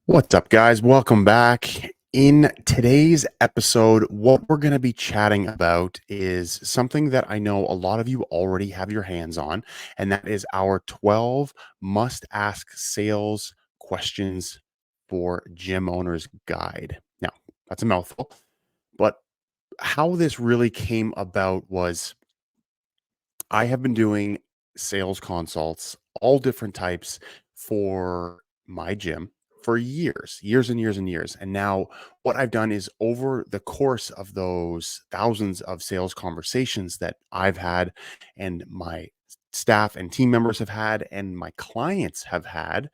What's up, guys? Welcome back. In today's episode, what we're going to be chatting about is something that I know a lot of you already have your hands on, and that is our 12 must ask sales questions for gym owners guide. Now, that's a mouthful, but how this really came about was I have been doing sales consults, all different types for my gym for years, years and years and years. And now what I've done is over the course of those thousands of sales conversations that I've had and my staff and team members have had and my clients have had,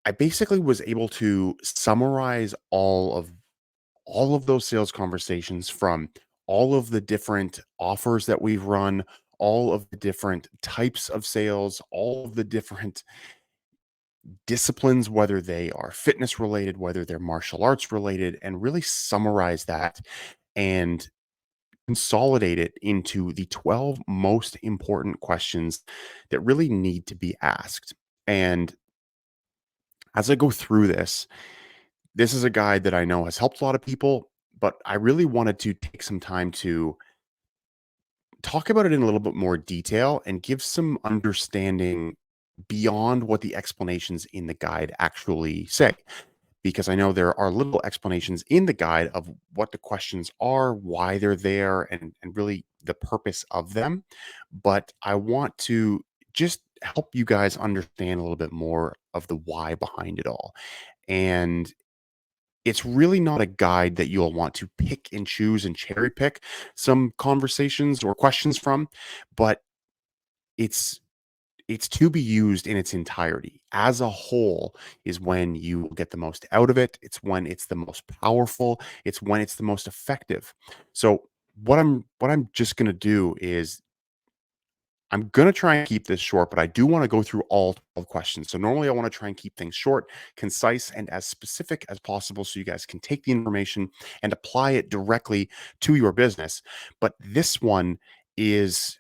I basically was able to summarize all of those sales conversations from all of the different offers that we've run, all of the different types of sales, all of the different disciplines, whether they are fitness related, whether they're martial arts related, and really summarize that and consolidate it into the 12 most important questions that really need to be asked. And as I go through this is a guide that I know has helped a lot of people, but I really wanted to take some time to talk about it in a little bit more detail and give some understanding beyond what the explanations in the guide actually say. Because I know there are little explanations in the guide of what the questions are, why they're there, and really the purpose of them. But I want to just help you guys understand a little bit more of the why behind it all. And it's really not a guide that you'll want to pick and choose and cherry pick some conversations or questions from, but it's it's to be used in its entirety. As a whole is when you will get the most out of it. It's when it's the most powerful. It's when it's the most effective. So what I'm just going to do is I'm going to try and keep this short, but I do want to go through all 12 questions. So normally I want to try and keep things short, concise, and as specific as possible so you guys can take the information and apply it directly to your business. But this one is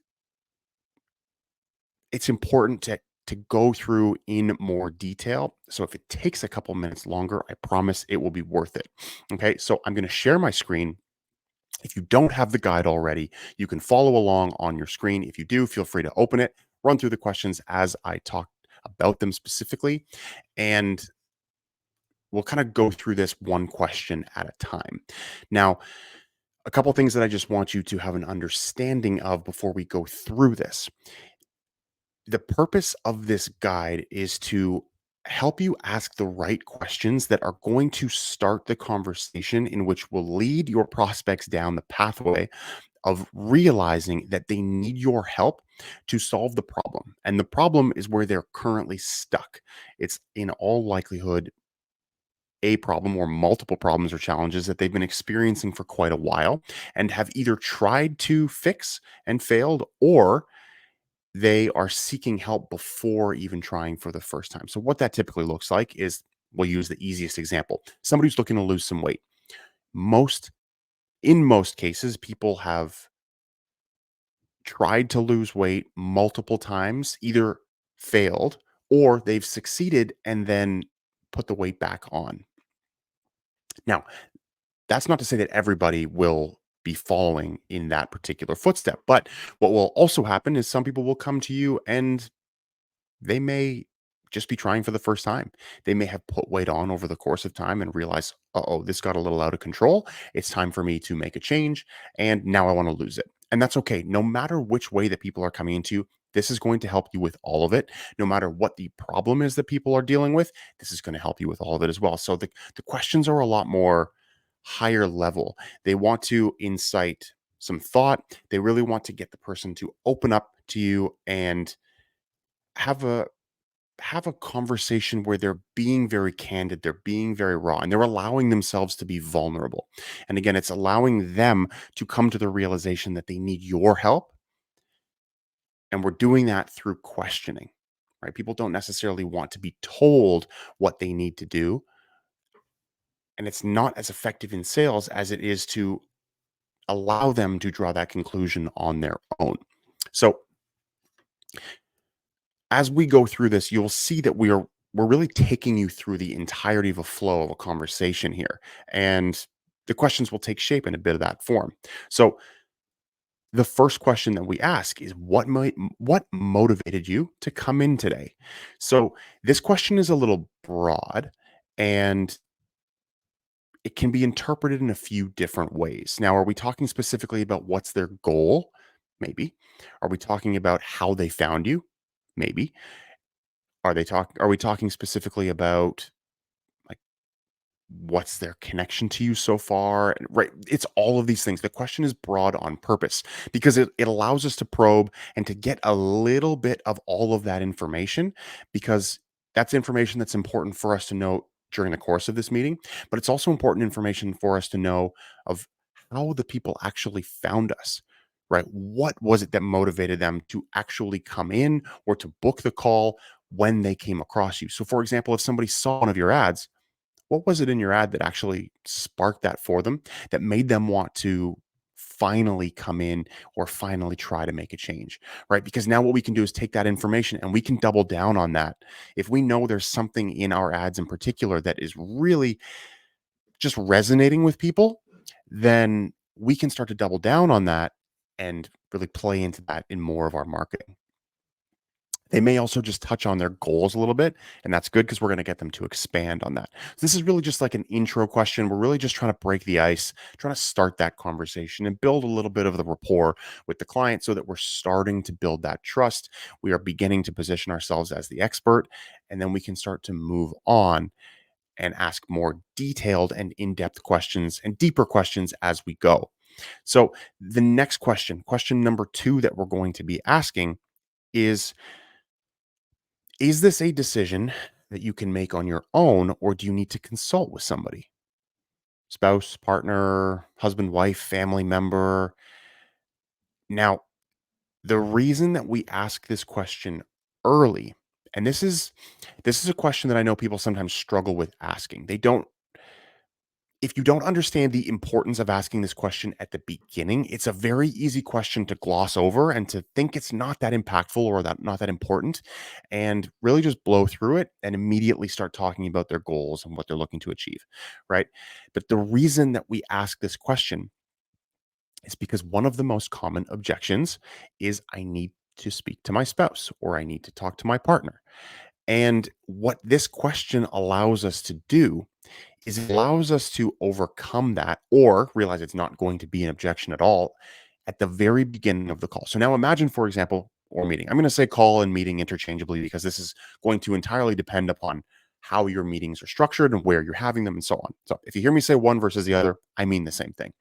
it's important to go through in more detail. So if it takes a couple minutes longer, I promise it will be worth it. Okay? So I'm going to share my screen. If you don't have the guide already, you can follow along on your screen. If you do, feel free to open it, run through the questions as I talk about them specifically, and we'll kind of go through this one question at a time. Now, a couple things that I just want you to have an understanding of before we go through this. The purpose of this guide is to help you ask the right questions that are going to start the conversation in which will lead your prospects down the pathway of realizing that they need your help to solve the problem. And the problem is where they're currently stuck. It's in all likelihood a problem or multiple problems or challenges that they've been experiencing for quite a while and have either tried to fix and failed, or they are seeking help before even trying for the first time. So what that typically looks like is, we'll use the easiest example. Somebody who's looking to lose some weight. Most in most cases, people have tried to lose weight multiple times, either failed or they've succeeded and then put the weight back on. Now, that's not to say that everybody will be following in that particular footstep, but what will also happen is some people will come to you and they may just be trying for the first time. They may have put weight on over the course of time and realize, oh, this got a little out of control. It's time for me to make a change. And now I want to lose it. And that's okay. No matter which way that people are coming into, this is going to help you with all of it. No matter what the problem is that people are dealing with, this is going to help you with all of it as well. So the questions are a lot more higher level. They want to incite some thought. They really want to get the person to open up to you and have a conversation where they're being very candid, they're being very raw, and they're allowing themselves to be vulnerable. And again, it's allowing them to come to the realization that they need your help. And we're doing that through questioning, right? People don't necessarily want to be told what they need to do. And it's not as effective in sales as it is to allow them to draw that conclusion on their own. So as we go through this, you'll see that we are we're really taking you through the entirety of a flow of a conversation here. And the questions will take shape in a bit of that form. So the first question that we ask is what motivated you to come in today? So this question is a little broad and it can be interpreted in a few different ways. Now, are we talking specifically about what's their goal? Maybe. Are we talking about how they found you? Maybe. Are we talking specifically about like what's their connection to you so far? Right. It's all of these things. The question is broad on purpose because it allows us to probe and to get a little bit of all of that information because that's information that's important for us to know during the course of this meeting. But it's also important information for us to know of how the people actually found us. Right. What was it that motivated them to actually come in or to book the call when they came across you? So, for example, if somebody saw one of your ads, what was it in your ad that actually sparked that for them, that made them want to finally come in or finally try to make a change, right? Because now what we can do is take that information and we can double down on that. If we know there's something in our ads in particular that is really just resonating with people, then we can start to double down on that and really play into that in more of our marketing. They may also just touch on their goals a little bit, and that's good because we're going to get them to expand on that. So this is really just like an intro question. We're really just trying to break the ice, trying to start that conversation and build a little bit of the rapport with the client so that we're starting to build that trust. We are beginning to position ourselves as the expert, and then we can start to move on and ask more detailed and in-depth questions and deeper questions as we go. So the next question, question number 2 that we're going to be asking is this a decision that you can make on your own, or do you need to consult with somebody? Spouse, partner, husband, wife, family member? Now, the reason that we ask this question early, and this is a question that I know people sometimes struggle with asking. They don't If you don't understand the importance of asking this question at the beginning, it's a very easy question to gloss over and to think it's not that impactful or that not that important and really just blow through it and immediately start talking about their goals and what they're looking to achieve, right? But the reason that we ask this question is because one of the most common objections is I need to speak to my spouse or I need to talk to my partner. And what this question allows us to do is it allows us to overcome that or realize it's not going to be an objection at all at the very beginning of the call. So now imagine, for example, or meeting. I'm going to say call and meeting interchangeably because this is going to entirely depend upon how your meetings are structured and where you're having them and so on. So if you hear me say one versus the other, I mean the same thing.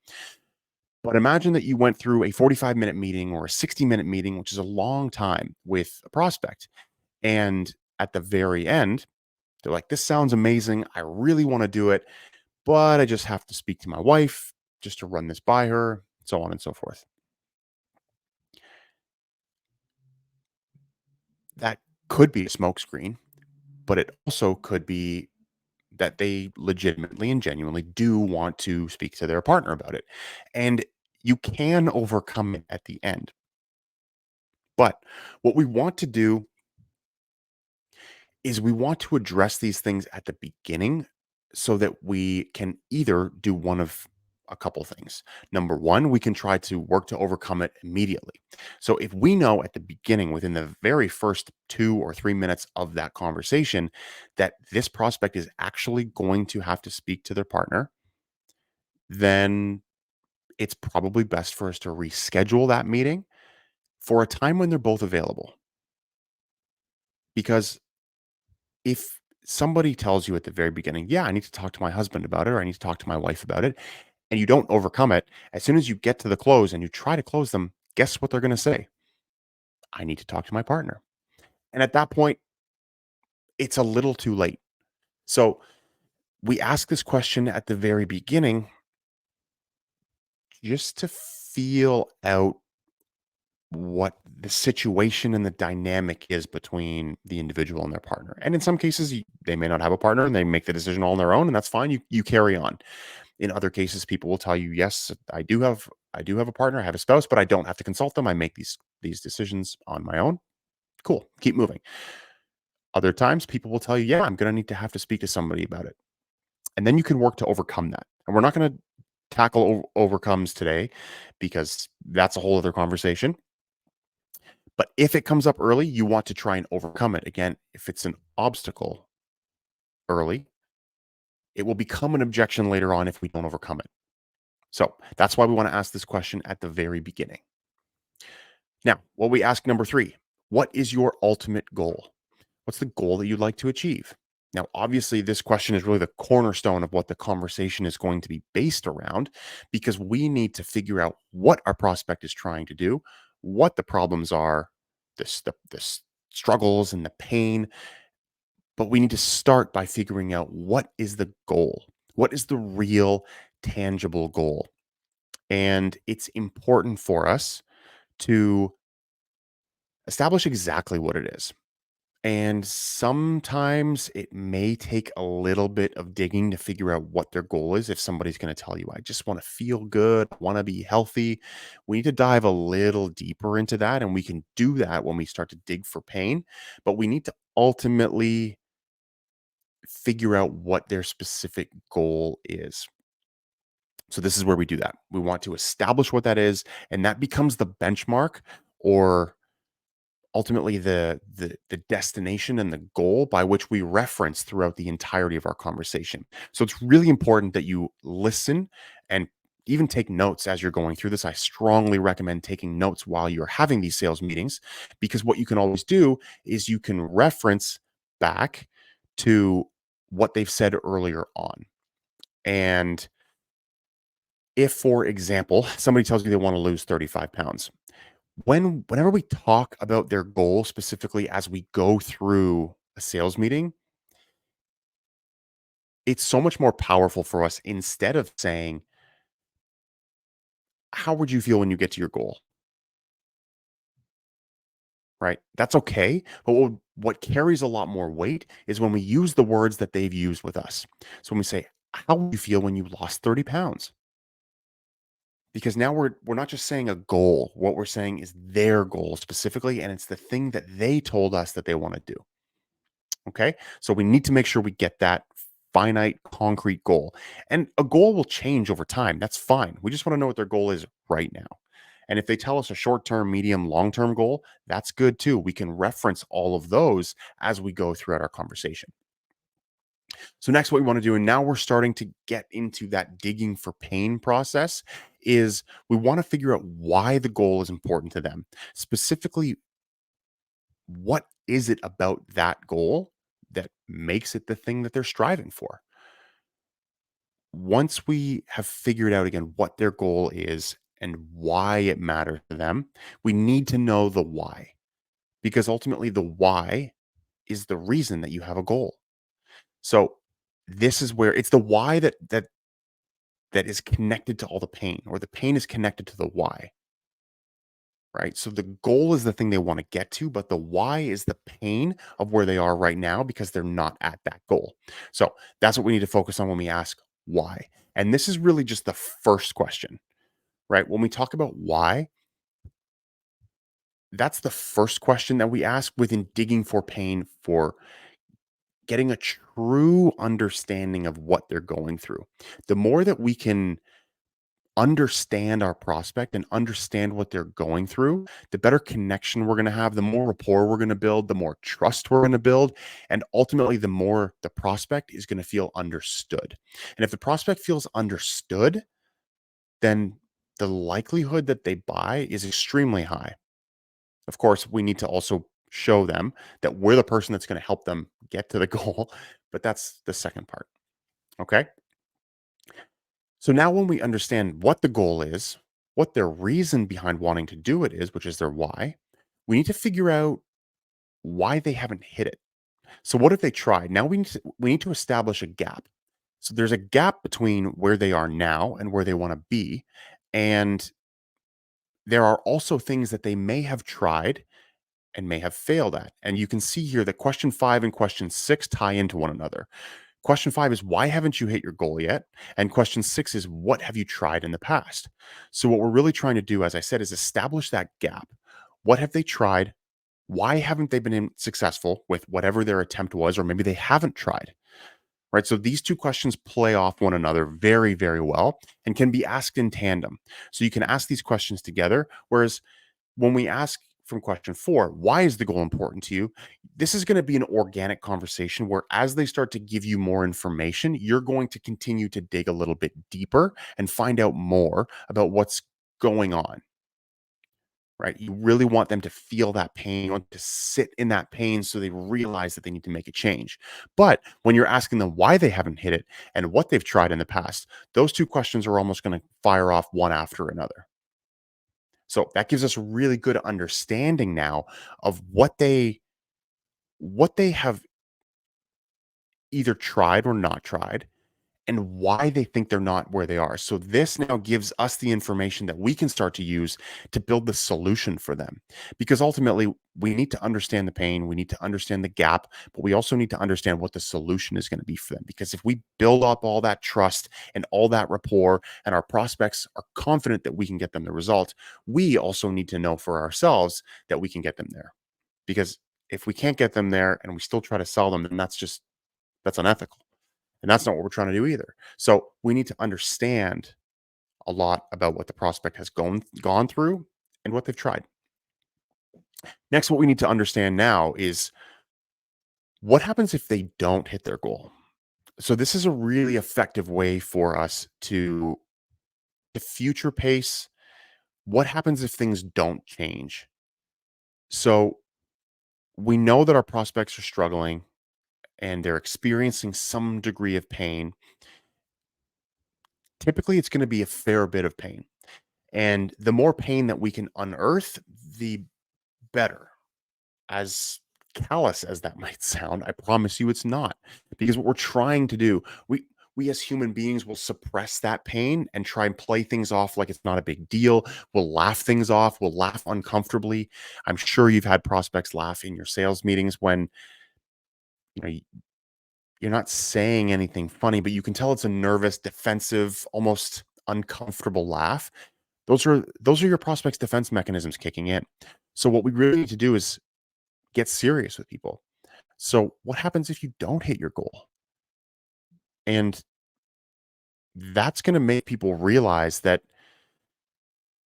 But imagine that you went through a 45-minute meeting or a 60-minute meeting, which is a long time with a prospect. And at the very end, they're like, this sounds amazing. I really want to do it, but I just have to speak to my wife just to run this by her, so on and so forth. That could be a smokescreen, but it also could be that they legitimately and genuinely do want to speak to their partner about it. And you can overcome it at the end. But what we want to do is we want to address these things at the beginning so that we can either do one of a couple things. Number one, we can try to work to overcome it immediately. So if we know at the beginning, within the very first 2 or 3 minutes of that conversation, that this prospect is actually going to have to speak to their partner, then it's probably best for us to reschedule that meeting for a time when they're both available. Because if somebody tells you at the very beginning, yeah, I need to talk to my husband about it, or I need to talk to my wife about it, and you don't overcome it, as soon as you get to the close and you try to close them, guess what they're going to say? I need to talk to my partner. And at that point, it's a little too late. So we ask this question at the very beginning just to feel out what the situation and the dynamic is between the individual and their partner. And in some cases, they may not have a partner and they make the decision all on their own, and that's fine. You carry on. In other cases, people will tell you, "Yes, I do have a partner, I have a spouse, but I don't have to consult them. I make these decisions on my own." Cool, keep moving. Other times, people will tell you, yeah, I'm going to need to have to speak to somebody about it. And then you can work to overcome that. And we're not going to tackle overcomes today because that's a whole other conversation. But if it comes up early, you want to try and overcome it. Again, if it's an obstacle early, it will become an objection later on if we don't overcome it. So that's why we want to ask this question at the very beginning. Now, what we ask number three, what is your ultimate goal? What's the goal that you'd like to achieve? Now, obviously, this question is really the cornerstone of what the conversation is going to be based around because we need to figure out what our prospect is trying to do, what the problems are, the struggles and the pain. But we need to start by figuring out what is the goal? What is the real tangible goal? And it's important for us to establish exactly what it is. And sometimes it may take a little bit of digging to figure out what their goal is. If somebody's going to tell you, I just want to feel good, I want to be healthy, we need to dive a little deeper into that. And we can do that when we start to dig for pain. But we need to ultimately figure out what their specific goal is. So, this is where we do that. We want to establish what that is. And that becomes the benchmark or ultimately the destination and the goal by which we reference throughout the entirety of our conversation. So it's really important that you listen and even take notes as you're going through this. I strongly recommend taking notes while you're having these sales meetings because what you can always do is you can reference back to what they've said earlier on. And if, for example, somebody tells you they want to lose 35 pounds, whenever we talk about their goal specifically as we go through a sales meeting, it's so much more powerful for us instead of saying, "How would you feel when you get to your goal?" Right? That's okay. But what carries a lot more weight is when we use the words that they've used with us. So when we say, "How would you feel when you lost 30 pounds?" Because now we're not just saying a goal. What we're saying is their goal specifically, and it's the thing that they told us that they want to do. Okay. So we need to make sure we get that finite, concrete goal. And a goal will change over time. That's fine. We just want to know what their goal is right now. And if they tell us a short term, medium, long term goal, that's good too. We can reference all of those as we go throughout our conversation. So, next, what we want to do, and now we're starting to get into that digging for pain process, is we want to figure out why the goal is important to them. Specifically, what is it about that goal that makes it the thing that they're striving for? Once we have figured out again what their goal is and why it matters to them, we need to know the why because ultimately the why is the reason that you have a goal. So this is where it's the why that is connected to all the pain or the pain is connected to the why. Right. So the goal is the thing they want to get to, but the why is the pain of where they are right now because they're not at that goal. So that's what we need to focus on when we ask why. And this is really just the first question, right? When we talk about why, that's the first question that we ask within digging for pain, for getting a true understanding of what they're going through. The more that we can understand our prospect and understand what they're going through, the better connection we're going to have, the more rapport we're going to build, the more trust we're going to build, and ultimately the more the prospect is going to feel understood. And if the prospect feels understood, then the likelihood that they buy is extremely high. Of course, we need to also show them that we're the person that's going to help them get to the goal, but that's the second part. Okay? So now when we understand what the goal is, what their reason behind wanting to do it is, which is their why, we need to figure out why they haven't hit it. So what have they tried? Now we need to establish a gap. So there's a gap between where they are now and where they want to be. And there are also things that they may have tried and may have failed at. And you can see here that question 5 and question 6 tie into one another. Question 5 is why haven't you hit your goal yet? And question 6 is what have you tried in the past? So what we're really trying to do, as I said, is establish that gap. What have they tried? Why haven't they been successful with whatever their attempt was, or maybe they haven't tried? Right. So these two questions play off one another very, very well and can be asked in tandem. So you can ask these questions together. Whereas when we ask from question four, why is the goal important to you? This is going to be an organic conversation where, as they start to give you more information, you're going to continue to dig a little bit deeper and find out more about what's going on. Right. You really want them to feel that pain, you want to sit in that pain so they realize that they need to make a change. But when you're asking them why they haven't hit it and what they've tried in the past, those two questions are almost going to fire off one after another. So that gives us a really good understanding now of what they have either tried or not tried and why they think they're not where they are. So this now gives us the information that we can start to use to build the solution for them. Because ultimately, we need to understand the pain, we need to understand the gap, but we also need to understand what the solution is going to be for them. Because if we build up all that trust and all that rapport, and our prospects are confident that we can get them the result, we also need to know for ourselves that we can get them there. Because if we can't get them there and we still try to sell them, then that's unethical. And that's not what we're trying to do either. So we need to understand a lot about what the prospect has gone through and what they've tried. Next, what we need to understand now is what happens if they don't hit their goal. So this is a really effective way for us to future pace what happens if things don't change. So we know that our prospects are struggling and they're experiencing some degree of pain. Typically, it's going to be a fair bit of pain. And the more pain that we can unearth, the better. As callous as that might sound, I promise you it's not. Because what we're trying to do, we as human beings will suppress that pain and try and play things off like it's not a big deal. We'll laugh things off. We'll laugh uncomfortably. I'm sure you've had prospects laugh in your sales meetings when you know you're not saying anything funny, but you can tell it's a nervous, defensive, almost uncomfortable laugh. Those are your prospects' defense mechanisms kicking in. So what we really need to do is get serious with people. So what happens if you don't hit your goal? And that's going to make people realize that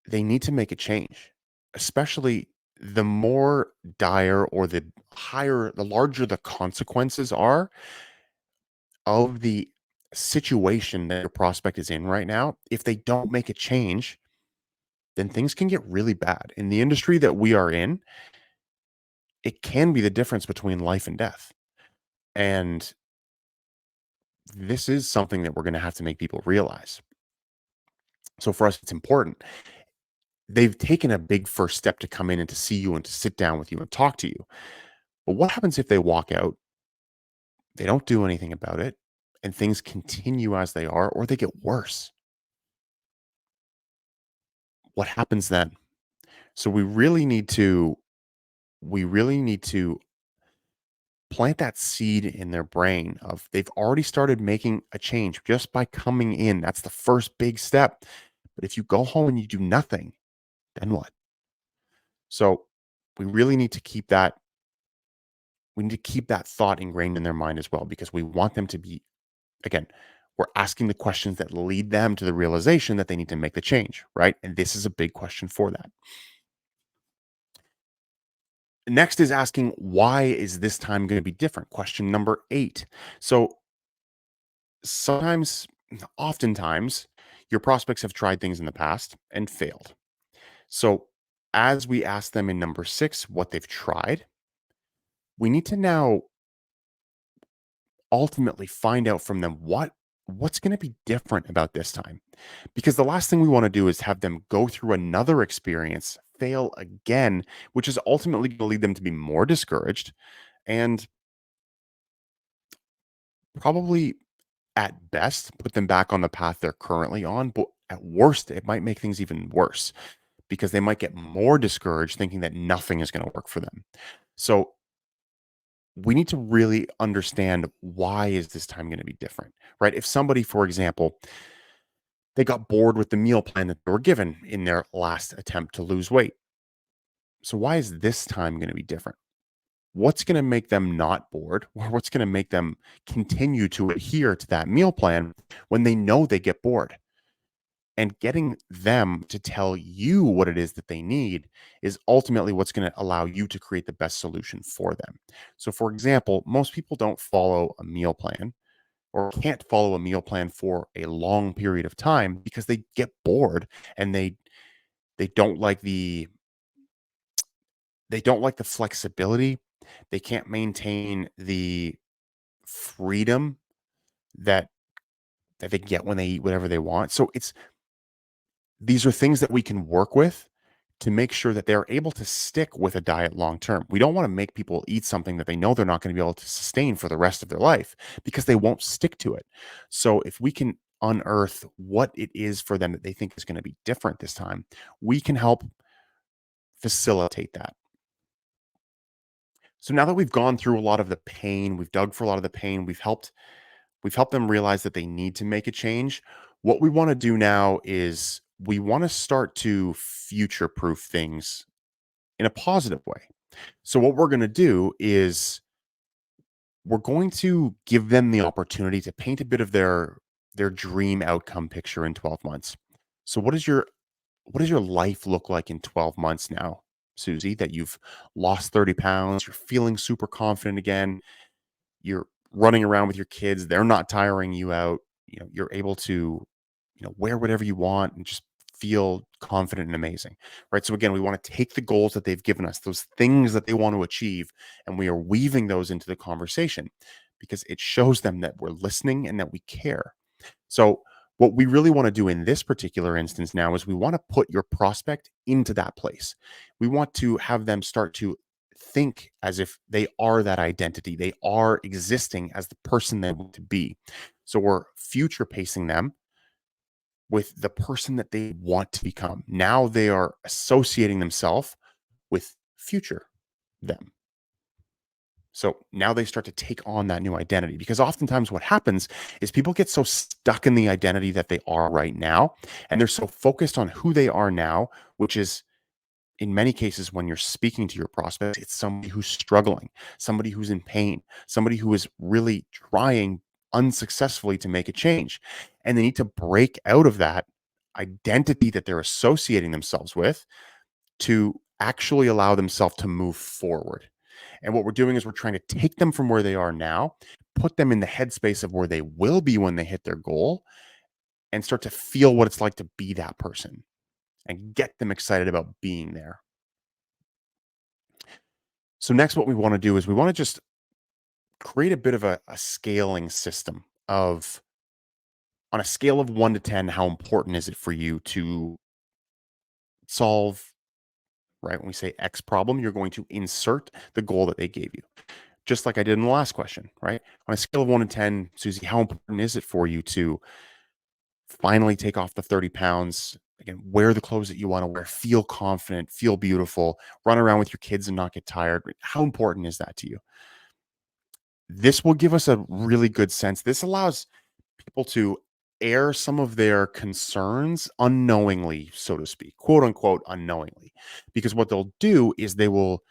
they need to make a change, especially the more dire or the larger the consequences are of the situation that your prospect is in right now. If they don't make a change, then things can get really bad. In the industry that we are in, it can be the difference between life and death. And this is something that we're going to have to make people realize. So for us, it's important. They've taken a big first step to come in and to see you and to sit down with you and talk to you. But what happens if they walk out, they don't do anything about it, and things continue as they are, or they get worse? What happens then? So we really need to plant that seed in their brain of they've already started making a change just by coming in. That's the first big step. But if you go home and you do nothing, then what? So we really need to keep that we need to keep that thought ingrained in their mind as well because we want them to be again, we're asking the questions that lead them to the realization that they need to make the change, right? And this is a big question for that. Next is asking why is this time going to be different? Question number 8. So sometimes oftentimes your prospects have tried things in the past and failed. So as we ask them in number 6 what they've tried, we need to now ultimately find out from them what's going to be different about this time, because the last thing we want to do is have them go through another experience, fail again, which is ultimately going to lead them to be more discouraged and probably at best put them back on the path they're currently on, but at worst it might make things even worse because they might get more discouraged thinking that nothing is going to work for them. So we need to really understand why is this time going to be different, right? If somebody, for example, they got bored with the meal plan that they were given in their last attempt to lose weight. So why is this time going to be different? What's going to make them not bored, or what's going to make them continue to adhere to that meal plan when they know they get bored? And getting them to tell you what it is that they need is ultimately what's going to allow you to create the best solution for them. So, for example, most people don't follow a meal plan or can't follow a meal plan for a long period of time because they get bored and they don't like the flexibility. They can't maintain the freedom that they get when they eat whatever they want. So it's these are things that we can work with to make sure that they're able to stick with a diet long term. We don't want to make people eat something that they know they're not going to be able to sustain for the rest of their life because they won't stick to it. So if we can unearth what it is for them that they think is going to be different this time, we can help facilitate that. So now that we've gone through a lot of the pain, we've dug for a lot of the pain, we've helped them realize that they need to make a change. What we want to do now is we want to start to future proof things in a positive way. So what we're going to do is we're going to give them the opportunity to paint a bit of their dream outcome picture in 12 months. So what does your life look like in 12 months now, Susie, that you've lost 30 pounds, you're feeling super confident again, you're running around with your kids, they're not tiring you out, you're able to, wear whatever you want and just feel confident and amazing. Right? So again, we want to take the goals that they've given us, those things that they want to achieve, and we are weaving those into the conversation because it shows them that we're listening and that we care. So, what we really want to do in this particular instance now is we want to put your prospect into that place. We want to have them start to think as if they are that identity. They are existing as the person they want to be. So, we're future pacing them with the person that they want to become. Now they are associating themselves with future them. So now they start to take on that new identity because oftentimes what happens is people get so stuck in the identity that they are right now. And they're so focused on who they are now, which is in many cases when you're speaking to your prospects, it's somebody who's struggling, somebody who's in pain, somebody who is really trying unsuccessfully to make a change. And they need to break out of that identity that they're associating themselves with to actually allow themselves to move forward. And what we're doing is we're trying to take them from where they are now, put them in the headspace of where they will be when they hit their goal, and start to feel what it's like to be that person and get them excited about being there. So, next, what we want to do is we want to just create a bit of a scaling system of on a scale of 1 to 10, how important is it for you to solve, right? When we say X problem, you're going to insert the goal that they gave you. Just like I did in the last question, right? On a scale of 1 to 10, Susie, how important is it for you to finally take off the 30 pounds? Again, wear the clothes that you want to wear, feel confident, feel beautiful, run around with your kids and not get tired. How important is that to you? This will give us a really good sense. This allows people to air some of their concerns unknowingly, so to speak, quote unquote, unknowingly. Because what they'll do is they'll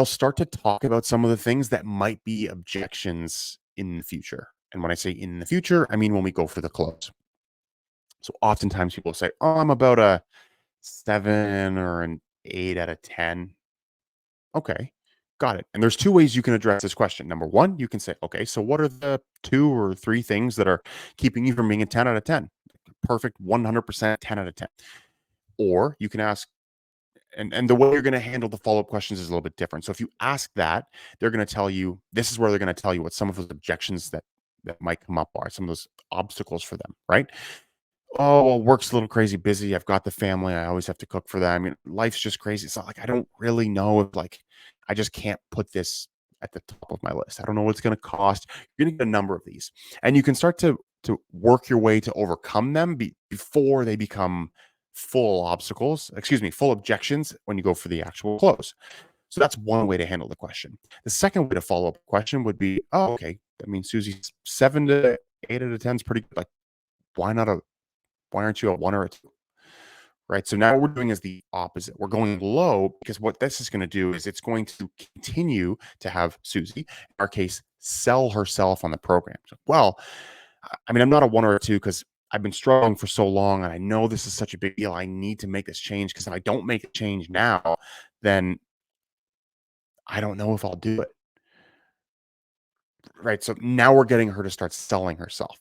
start to talk about some of the things that might be objections in the future. And when I say in the future, I mean when we go for the close. So oftentimes people say, "Oh, I'm about a 7 or an 8 out of 10." Okay, got it. And there's two ways you can address this question. Number one, you can say, "Okay, so what are the two or three things that are keeping you from being a 10 out of 10?" Perfect, 100% 10 out of 10. Or you can ask, and the way you're going to handle the follow-up questions is a little bit different. So if you ask that, they're going to tell you, this is where they're going to tell you what some of those objections that might come up are, some of those obstacles for them, right? Oh, well, work's a little crazy busy. I've got the family. I always have to cook for them. I mean, life's just crazy. It's not like I don't really know if I just can't put this at the top of my list. I don't know what it's going to cost. You're going to get a number of these, and you can start to work your way to overcome them before they become full obstacles. Excuse me, full objections when you go for the actual close. So that's one way to handle the question. The second way to follow up a question would be, oh, okay. I mean, Susie's 7 to 8 out of 10 is pretty good. Like, why not a why aren't you a 1 or a 2? right? So now what we're doing is the opposite. We're going low because what this is going to do is it's going to continue to have Susie, in our case, sell herself on the program. So, well, I mean, I'm not a one or a two because I've been struggling for so long and I know this is such a big deal. I need to make this change because if I don't make a change now, then I don't know if I'll do it. Right. So now we're getting her to start selling herself.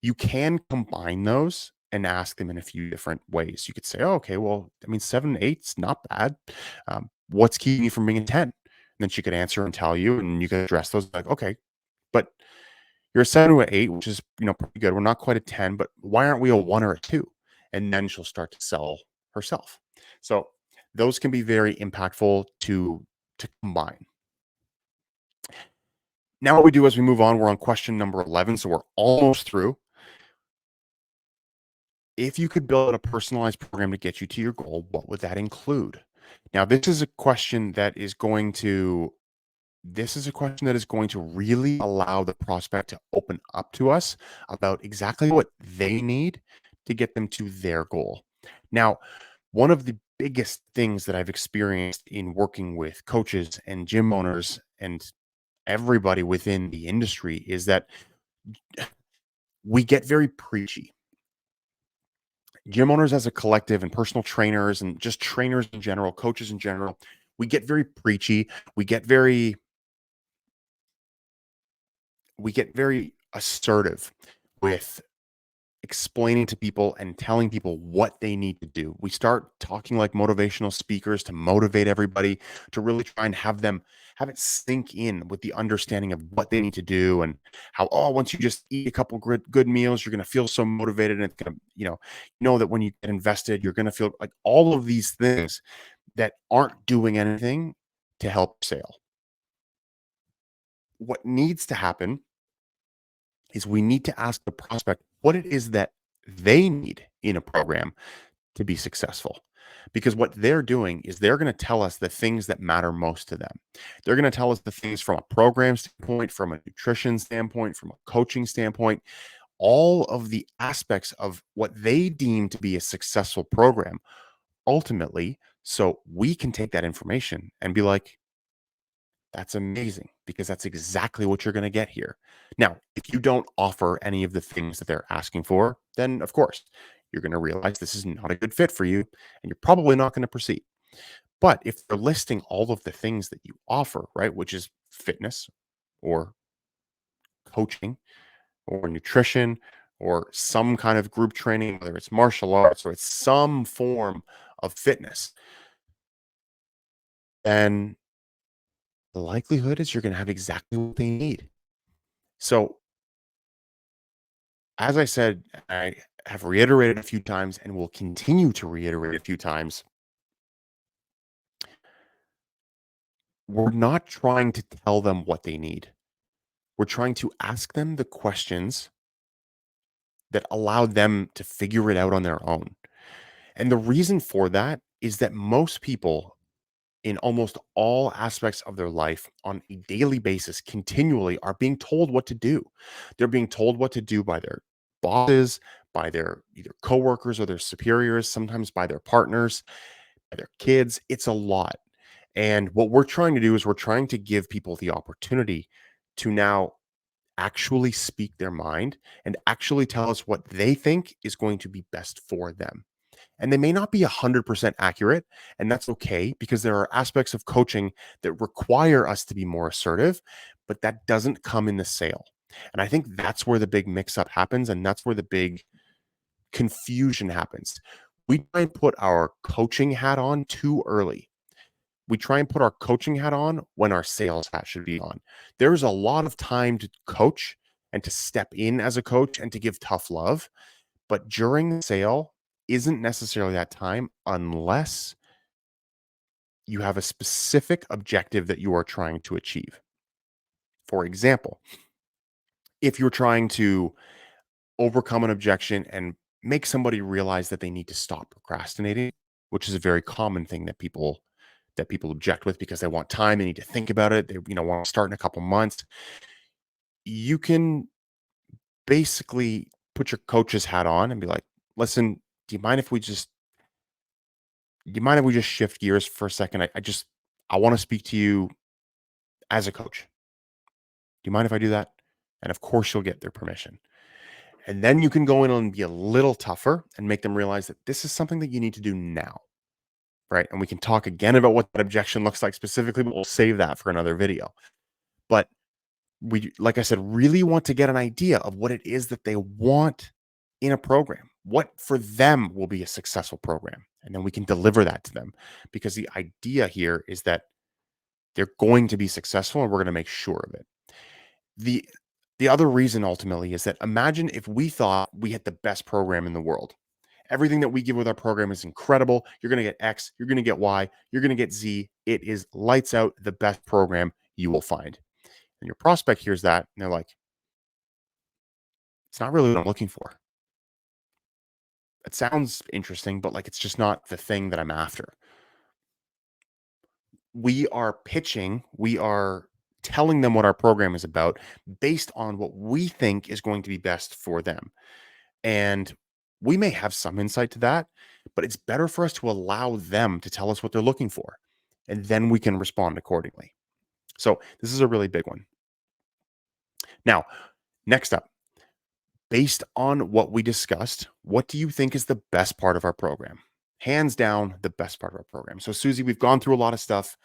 You can combine those and ask them in a few different ways. You could say, oh, okay, well, I mean, 7, 8's not bad. What's keeping you from being a 10? And then she could answer and tell you, and you could address those like, okay, but you're a 7 or 8, which is, pretty good. We're not quite a 10, but why aren't we a 1 or a 2? And then she'll start to sell herself. So those can be very impactful to combine. Now, what we do as we move on, we're on question number 11. So we're almost through. If you could build a personalized program to get you to your goal, what would that include? Now, this is a question that is going to really allow the prospect to open up to us about exactly what they need to get them to their goal. Now, one of the biggest things that I've experienced in working with coaches and gym owners and everybody within the industry is that we get very preachy. Gym owners as a collective and personal trainers and just trainers in general, coaches in general, we get very preachy. We get very we get very assertive with explaining to people and telling people what they need to do. We start talking like motivational speakers to motivate everybody to really try and have it sink in with the understanding of what they need to do and how, oh, once you just eat a couple good meals, you're going to feel so motivated and it's going to, that when you get invested, you're going to feel like all of these things that aren't doing anything to help sale. What needs to happen is we need to ask the prospect what it is that they need in a program to be successful. Because what they're doing is they're going to tell us the things that matter most to them. They're going to tell us the things from a program standpoint, from a nutrition standpoint, from a coaching standpoint, all of the aspects of what they deem to be a successful program ultimately. So we can take that information and be like, that's amazing because that's exactly what you're going to get here. Now, if you don't offer any of the things that they're asking for, then of course, you're going to realize this is not a good fit for you and you're probably not going to proceed. But if they're listing all of the things that you offer, right, which is fitness or coaching or nutrition or some kind of group training, whether it's martial arts or it's some form of fitness, then the likelihood is you're going to have exactly what they need. So as I said, I have reiterated a few times and will continue to reiterate a few times, we're not trying to tell them what they need. We're trying to ask them the questions that allow them to figure it out on their own. And the reason for that is that most people in almost all aspects of their life on a daily basis continually are being told what to do. They're being told what to do by their bosses, by their either coworkers or their superiors, sometimes by their partners, by their kids. It's a lot. And what we're trying to do is we're trying to give people the opportunity to now actually speak their mind and actually tell us what they think is going to be best for them. And they may not be 100% accurate, and that's okay because there are aspects of coaching that require us to be more assertive, but that doesn't come in the sale. And I think that's where the big mix up happens, and that's where the big confusion happens. We try and put our coaching hat on too early. We try and put our coaching hat on when our sales hat should be on. There's a lot of time to coach and to step in as a coach and to give tough love, but during the sale isn't necessarily that time unless you have a specific objective that you are trying to achieve. For example, if you're trying to overcome an objection and make somebody realize that they need to stop procrastinating, which is a very common thing that people object with because they want time, they need to think about it, they want to start in a couple months. You can basically put your coach's hat on and be like, "Listen, do you mind if we just Do you mind if we just shift gears for a second? I want to speak to you as a coach. Do you mind if I do that? And of course, you'll get their permission. And then you can go in and be a little tougher and make them realize that this is something that you need to do now. Right. And we can talk again about what that objection looks like specifically, but we'll save that for another video. But we, like I said, really want to get an idea of what it is that they want in a program, what for them will be a successful program. And then we can deliver that to them because the idea here is that they're going to be successful and we're going to make sure of it. The the other reason ultimately is that imagine if we thought we had the best program in the world. Everything that we give with our program is incredible. You're going to get X, you're going to get Y, you're going to get Z. It is lights out the best program you will find. And your prospect hears that and they're like, it's not really what I'm looking for. It sounds interesting, but like it's just not the thing that I'm after. We are pitching, we are telling them what our program is about based on what we think is going to be best for them. And we may have some insight to that, but it's better for us to allow them to tell us what they're looking for. And then we can respond accordingly. So this is a really big one. Now, next up, based on what we discussed, what do you think is the best part of our program? Hands down, the best part of our program. So, Susie, we've gone through a lot of stuff.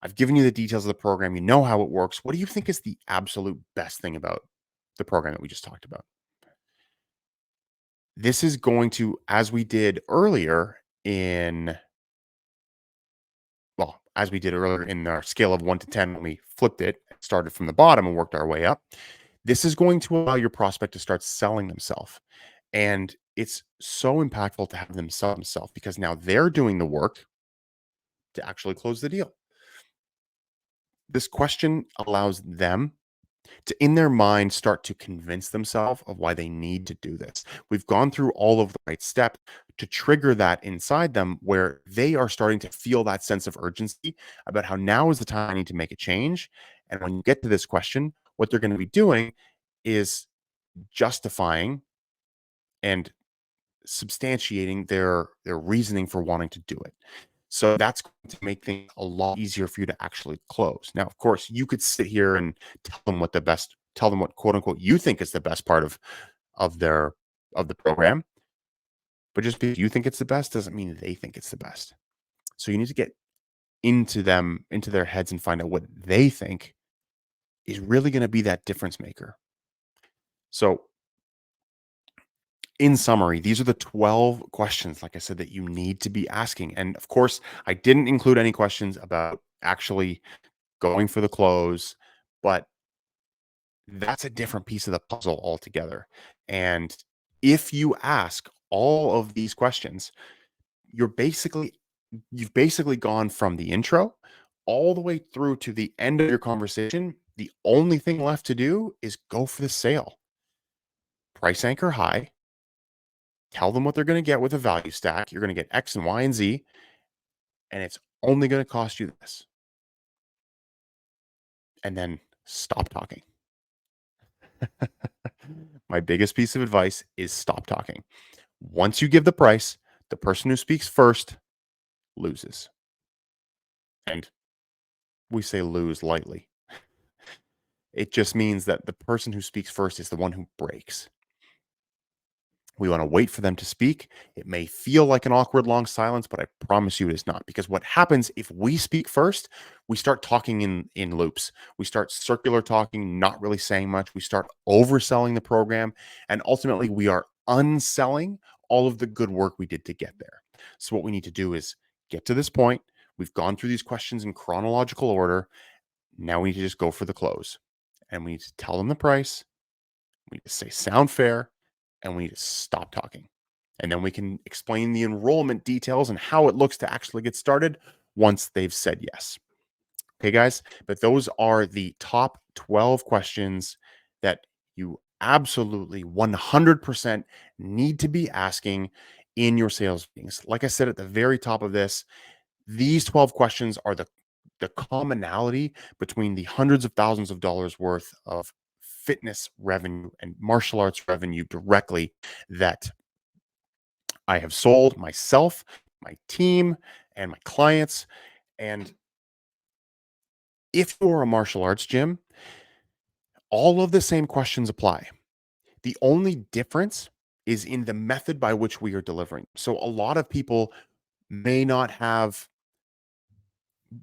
I've given you the details of the program. You know how it works. What do you think is the absolute best thing about the program that we just talked about? This is going to, as we did earlier in, well, as we did earlier in our scale of 1 to 10, when we flipped it, started from the bottom and worked our way up. This is going to allow your prospect to start selling themselves. And it's so impactful to have them sell themselves because now they're doing the work to actually close the deal. This question allows them to, in their mind, start to convince themselves of why they need to do this. We've gone through all of the right steps to trigger that inside them where they are starting to feel that sense of urgency about how now is the time I need to make a change. And when you get to this question, what they're going to be doing is justifying and substantiating their reasoning for wanting to do it. So that's going to make things a lot easier for you to actually close. Now, of course, you could sit here and tell them what quote unquote you think is the best part of their of the program. But just because you think it's the best doesn't mean they think it's the best. So you need to get into their heads and find out what they think is really going to be that difference maker. So in summary, these are the 12 questions, like I said, that you need to be asking. And of course, I didn't include any questions about actually going for the close, but that's a different piece of the puzzle altogether. And if you ask all of these questions, you've basically gone from the intro all the way through to the end of your conversation. The only thing left to do is go for the sale. Price anchor high. Tell them what they're going to get with a value stack. You're going to get X and Y and Z, and it's only going to cost you this. And then stop talking. My biggest piece of advice is stop talking. Once you give the price, the person who speaks first loses. And we say lose lightly. It just means that the person who speaks first is the one who breaks. We want to wait for them to speak. It may feel like an awkward long silence, but I promise you it is not. Because what happens if we speak first, we start talking in loops. We start circular talking, not really saying much. We start overselling the program. And ultimately, we are unselling all of the good work we did to get there. So what we need to do is get to this point. We've gone through these questions in chronological order. Now we need to just go for the close. And we need to tell them the price. We need to say sound fair, and we need to stop talking. And then we can explain the enrollment details and how it looks to actually get started once they've said yes. Okay, guys, but those are the top 12 questions that you absolutely 100% need to be asking in your sales meetings. Like I said at the very top of this, these 12 questions are the commonality between the hundreds of thousands of dollars worth of fitness revenue and martial arts revenue directly that I have sold myself my team and my clients. And if you're a martial arts gym, all of the same questions apply. The only difference is in the method by which we are delivering. So a lot of people may not have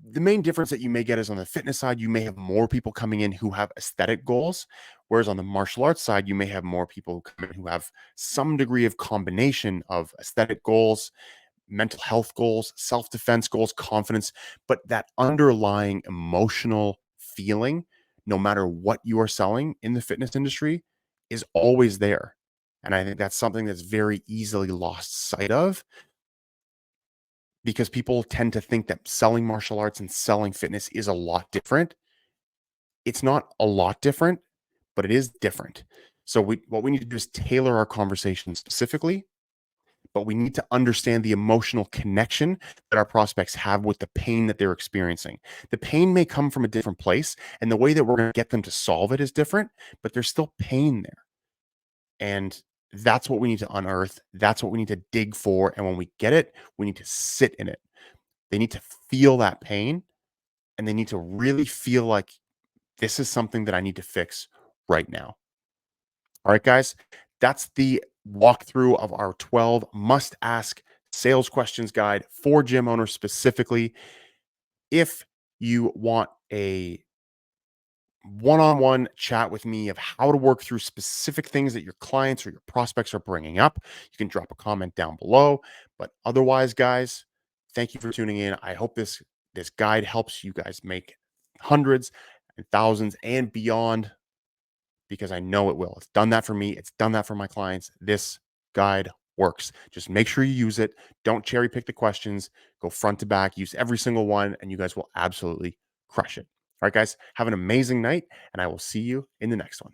the main difference that you may get is on the fitness side, you may have more people coming in who have aesthetic goals. Whereas on the martial arts side, you may have more people who come in who have some degree of combination of aesthetic goals, mental health goals, self defense goals, confidence, but that underlying emotional feeling, no matter what you are selling in the fitness industry, is always there. And I think that's something that's very easily lost sight of because people tend to think that selling martial arts and selling fitness is a lot different. It's not a lot different, but it is different. So what we need to do is tailor our conversation specifically, but we need to understand the emotional connection that our prospects have with the pain that they're experiencing. The pain may come from a different place, and the way that we're going to get them to solve it is different, but there's still pain there. And that's what we need to unearth. That's what we need to dig for. And when we get it, we need to sit in it. They need to feel that pain and they need to really feel like this is something that I need to fix right now. All right, guys, that's the walkthrough of our 12 must ask sales questions guide for gym owners specifically. If you want a one-on-one chat with me of how to work through specific things that your clients or your prospects are bringing up, you can drop a comment down below. But otherwise, guys, thank you for tuning in. I hope this guide helps you guys make hundreds and thousands and beyond because I know it will. It's done that for me. It's done that for my clients. This guide works. Just make sure you use it. Don't cherry pick the questions. Go front to back. Use every single one, and you guys will absolutely crush it. All right, guys, have an amazing night, and I will see you in the next one.